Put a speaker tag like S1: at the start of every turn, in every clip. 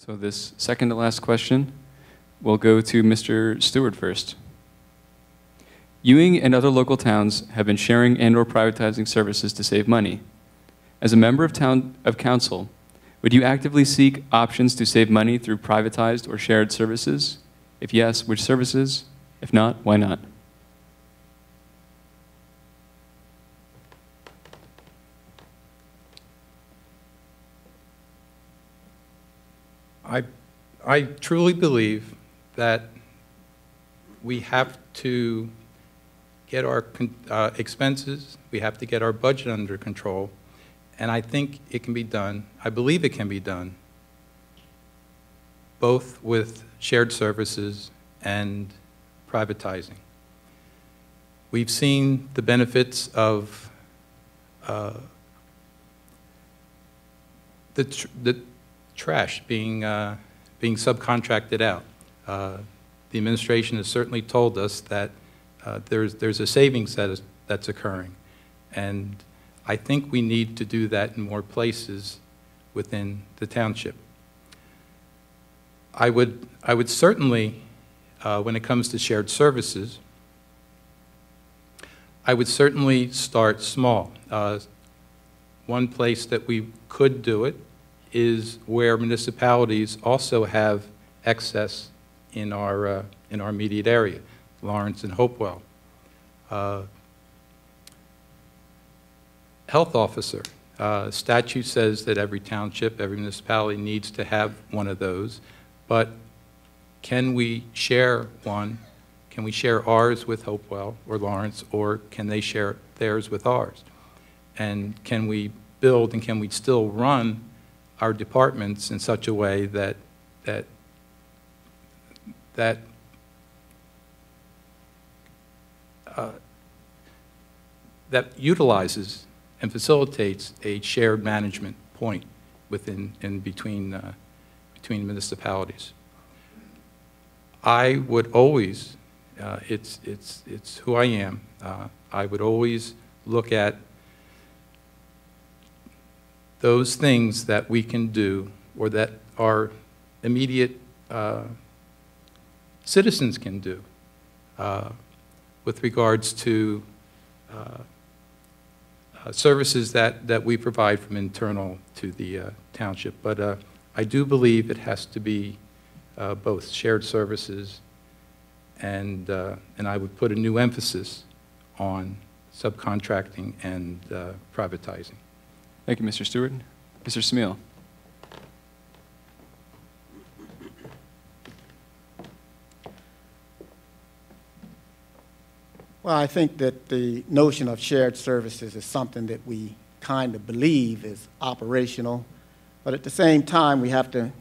S1: So this second to last question will go to Mr. Steward first. Ewing and other local towns have been sharing and/or privatizing services to save money. As a member of council, would you actively seek options to save money through privatized or shared services? If yes, which services? If not, why not?
S2: I truly believe that we have to get our expenses, we have to get our budget under control, and I think it can be done, I believe it can be done, both with shared services and privatizing. We've seen the benefits of the trash being subcontracted out. The administration has certainly told us that there's a savings that's occurring, and I think we need to do that in more places within the township. I would certainly, when it comes to shared services, I would certainly start small. One place that we could do it is where municipalities also have excess in our immediate area, Lawrence and Hopewell. Health officer. Statute says that every township, every municipality needs to have one of those, but can we share one? Can we share ours with Hopewell or Lawrence, or can they share theirs with ours? And can we build and can we still run our departments in such a way that utilizes and facilitates a shared management point between municipalities. I would always, it's who I am. I would always look at those things that we can do or that our immediate citizens can do with regards to services that we provide from internal to the township. But I do believe it has to be both shared services and I would put a new emphasis on subcontracting and privatizing.
S1: Thank you, Mr. Stewart. Mr. Smeel.
S3: Well, I think that the notion of shared services is something that we kind of believe is operational, but at the same time, we have to,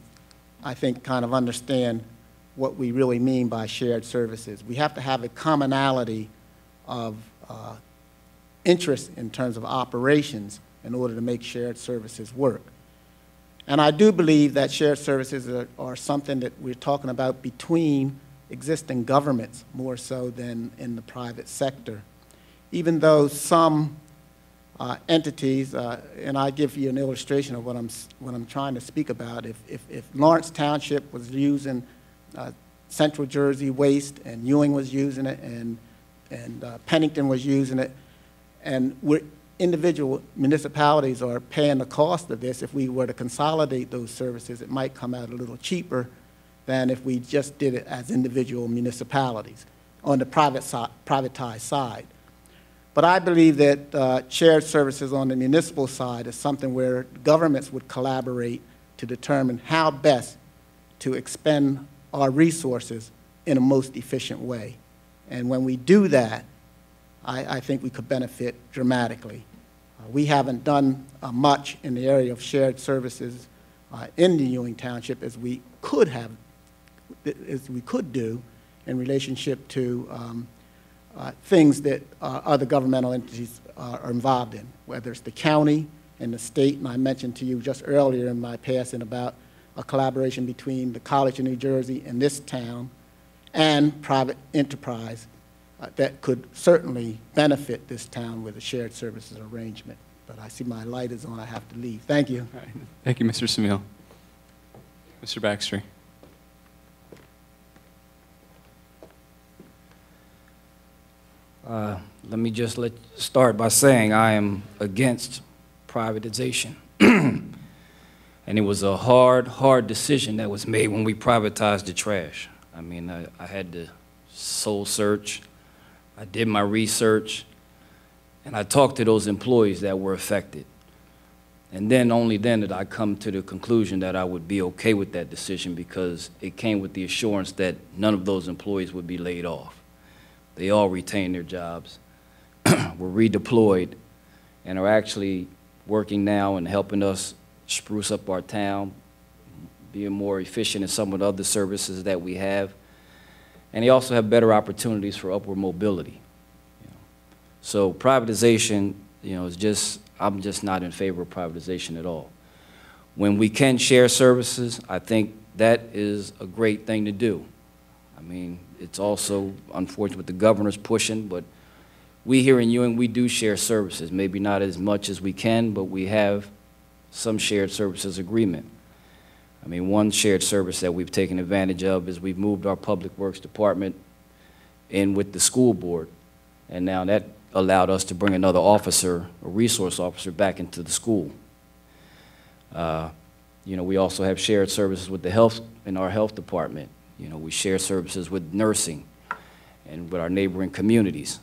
S3: I think, kind of understand what we really mean by shared services. We have to have a commonality of interest in terms of operations in order to make shared services work. And I do believe that shared services are something that we're talking about between existing governments more so than in the private sector. Even though some entities, and I give you an illustration of what I'm trying to speak about. If Lawrence Township was using Central Jersey waste and Ewing was using it and Pennington was using it, and individual municipalities are paying the cost of this, if we were to consolidate those services, it might come out a little cheaper than if we just did it as individual municipalities on the privatized side. But I believe that shared services on the municipal side is something where governments would collaborate to determine how best to expend our resources in a most efficient way. And when we do that, I think we could benefit dramatically. We haven't done much in the area of shared services in the Ewing Township as we could do in relationship to things that other governmental entities are involved in, whether it's the county and the state. And I mentioned to you just earlier in my passing about a collaboration between the College of New Jersey and this town and private enterprise that could certainly benefit this town with a shared services arrangement. But I see my light is on. I have to leave. Thank you.
S1: All right. Thank you, Mr. Smeel. Mr. Baxter.
S4: Let me just start by saying I am against privatization. And it was a hard decision that was made when we privatized the trash. I mean, I had to soul search, I did my research, and I talked to those employees that were affected. And then, only then did I come to the conclusion that I would be okay with that decision, because it came with the assurance that none of those employees would be laid off. They all retained their jobs, were redeployed, and are actually working now and helping us spruce up our town, being more efficient in some of the other services that we have. And they also have better opportunities for upward mobility. So privatization, is just, I'm just not in favor of privatization at all. When we can share services, I think that is a great thing to do. I mean, it's also unfortunate with the governor's pushing, but we here in Ewing, we do share services, maybe not as much as we can, but we have some shared services agreement. I mean, one shared service that we've taken advantage of is we've moved our public works department in with the school board, and now that allowed us to bring another officer, a resource officer, back into the school. We also have shared services with the health, in our health department. We share services with nursing and with our neighboring communities.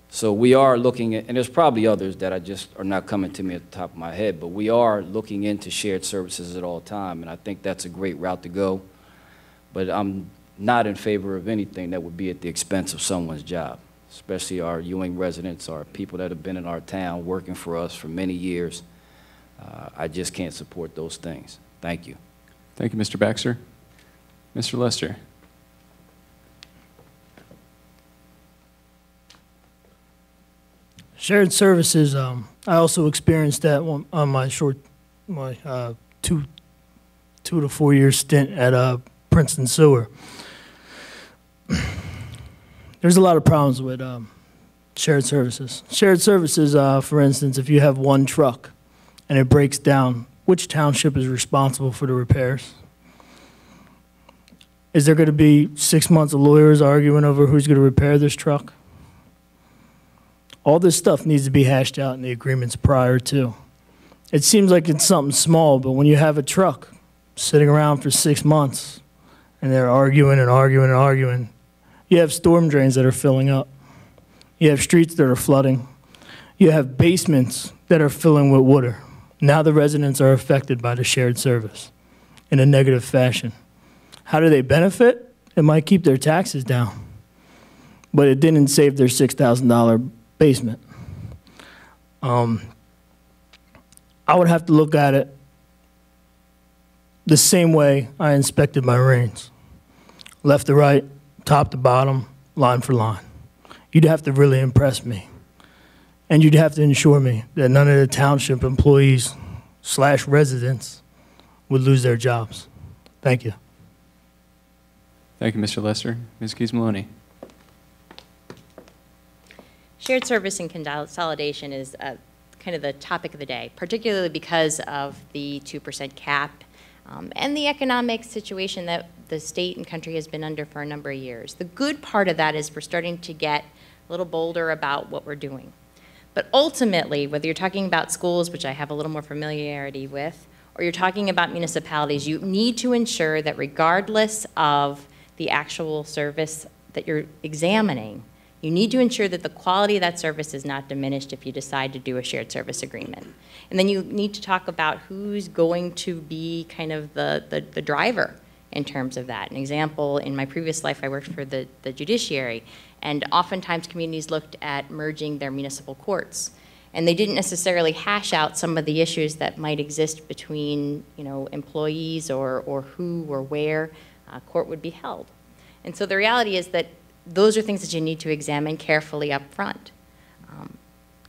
S4: So we are looking at, and there's probably others that I just are not coming to me at the top of my head, but we are looking into shared services at all time, and I think that's a great route to go. But I'm not in favor of anything that would be at the expense of someone's job, especially our Ewing residents, our people that have been in our town working for us for many years. I just can't support those things. Thank you.
S1: Thank you, Mr. Baxter. Mr. Lester.
S5: Shared services, I also experienced that on my two to 4 year stint at Princeton Sewer. There's a lot of problems with shared services. Shared services, for instance, if you have one truck and it breaks down, which township is responsible for the repairs? Is there going to be 6 months of lawyers arguing over who's going to repair this truck? All this stuff needs to be hashed out in the agreements prior to. It seems like it's something small, but when you have a truck sitting around for 6 months and they're arguing and arguing and arguing, you have storm drains that are filling up. You have streets that are flooding. You have basements that are filling with water. Now the residents are affected by the shared service in a negative fashion. How do they benefit? It might keep their taxes down, but it didn't save their $6,000 basement. I would have to look at it the same way I inspected my rains. Left to right, top to bottom, line for line. You'd have to really impress me. And you'd have to ensure me that none of the township employees / residents would lose their jobs. Thank you.
S1: Thank you, Mr. Lester. Ms. Keys-Maloney.
S6: Shared service and consolidation is kind of the topic of the day, particularly because of the 2% cap and the economic situation that the state and country has been under for a number of years. The good part of that is we're starting to get a little bolder about what we're doing. But ultimately, whether you're talking about schools, which I have a little more familiarity with, or you're talking about municipalities, you need to ensure that regardless of the actual service that you're examining, you need to ensure that the quality of that service is not diminished if you decide to do a shared service agreement. And then you need to talk about who's going to be kind of the driver in terms of that. An example, in my previous life, I worked for the judiciary, and oftentimes communities looked at merging their municipal courts. And they didn't necessarily hash out some of the issues that might exist between, employees or who or where court would be held. And so the reality is that those are things that you need to examine carefully up front.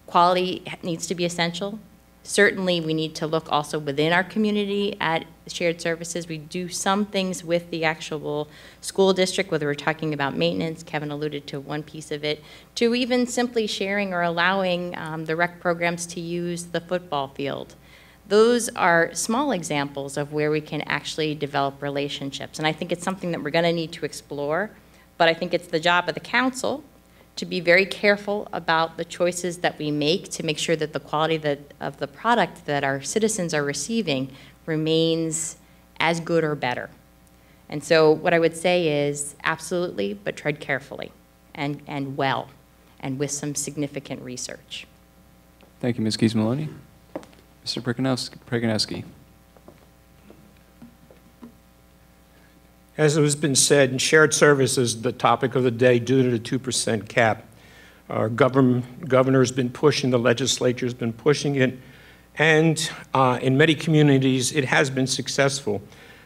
S6: Quality needs to be essential. Certainly, we need to look also within our community at shared services. We do some things with the actual school district, whether we're talking about maintenance, Kevin alluded to one piece of it, to even simply sharing or allowing the rec programs to use the football field. Those are small examples of where we can actually develop relationships. And I think it's something that we're going to need to explore, but I think it's the job of the council to be very careful about the choices that we make to make sure that the quality of the product that our citizens are receiving remains as good or better. And so what I would say is absolutely, but tread carefully and well, and with some significant research.
S1: Thank you, Ms. Keys-Maloney. Mr. Prykanowski.
S7: As it has been said, shared service is the topic of the day due to the 2% cap. Our governor's been pushing, the legislature's been pushing it, and in many communities it has been successful.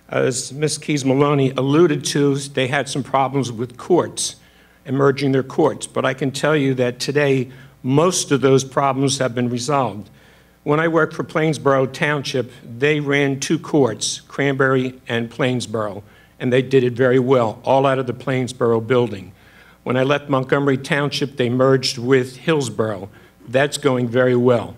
S7: As Ms. Keys-Maloney alluded to, they had some problems with courts, merging their courts, but I can tell you that today most of those problems have been resolved. When I worked for Plainsboro Township, they ran 2 courts, Cranberry and Plainsboro, and they did it very well, all out of the Plainsboro building. When I left Montgomery Township, they merged with Hillsborough. That's going very well.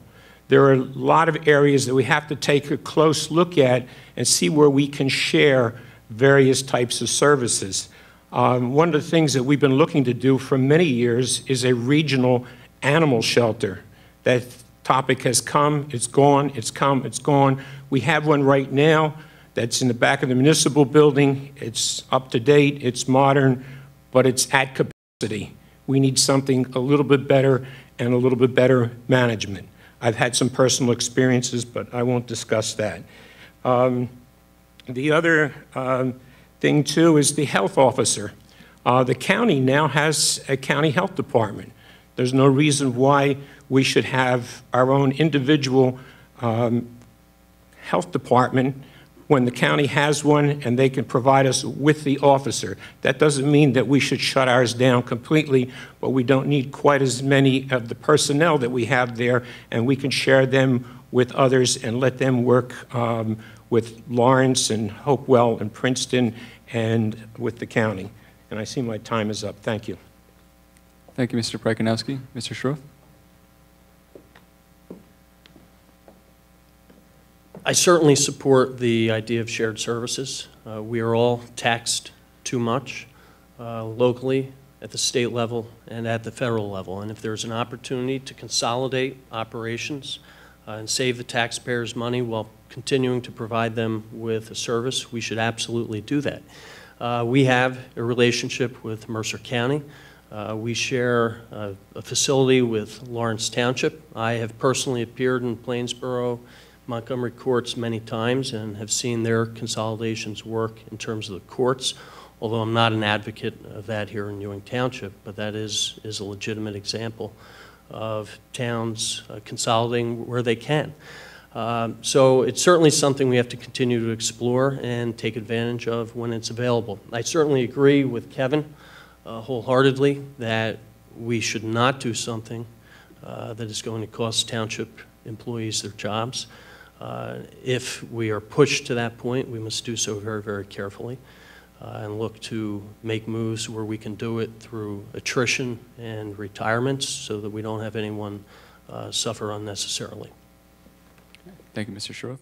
S7: There are a lot of areas that we have to take a close look at and see where we can share various types of services. One of the things that we've been looking to do for many years is a regional animal shelter. That topic has come, it's gone, it's come, it's gone. We have one right now that's in the back of the municipal building. It's up to date, it's modern, but it's at capacity. We need something a little bit better and a little bit better management. I've had some personal experiences, but I won't discuss that. The other thing, too, is the health officer. The county now has a county health department. There's no reason why we should have our own individual health department when the county has one and they can provide us with the officer. That doesn't mean that we should shut ours down completely, but we don't need quite as many of the personnel that we have there, and we can share them with others and let them work with Lawrence and Hopewell and Princeton and with the county. And I see my time is up. Thank you.
S1: Thank you, Mr. Prykanowski. Mr. Schroth?
S8: I certainly support the idea of shared services. We are all taxed too much locally, at the state level, and at the federal level. And if there's an opportunity to consolidate operations and save the taxpayers money while continuing to provide them with a service, we should absolutely do that. We have a relationship with Mercer County. We share a facility with Lawrence Township. I have personally appeared in Plainsboro, Montgomery courts many times and have seen their consolidations work in terms of the courts, although I'm not an advocate of that here in Ewing Township, but that is a legitimate example of towns consolidating where they can. So it's certainly something we have to continue to explore and take advantage of when it's available. I certainly agree with Kevin wholeheartedly that we should not do something that is going to cost township employees their jobs. If we are pushed to that point, we must do so very, very carefully and look to make moves where we can do it through attrition and retirements so that we don't have anyone suffer unnecessarily.
S1: Thank you, Mr. Schroth.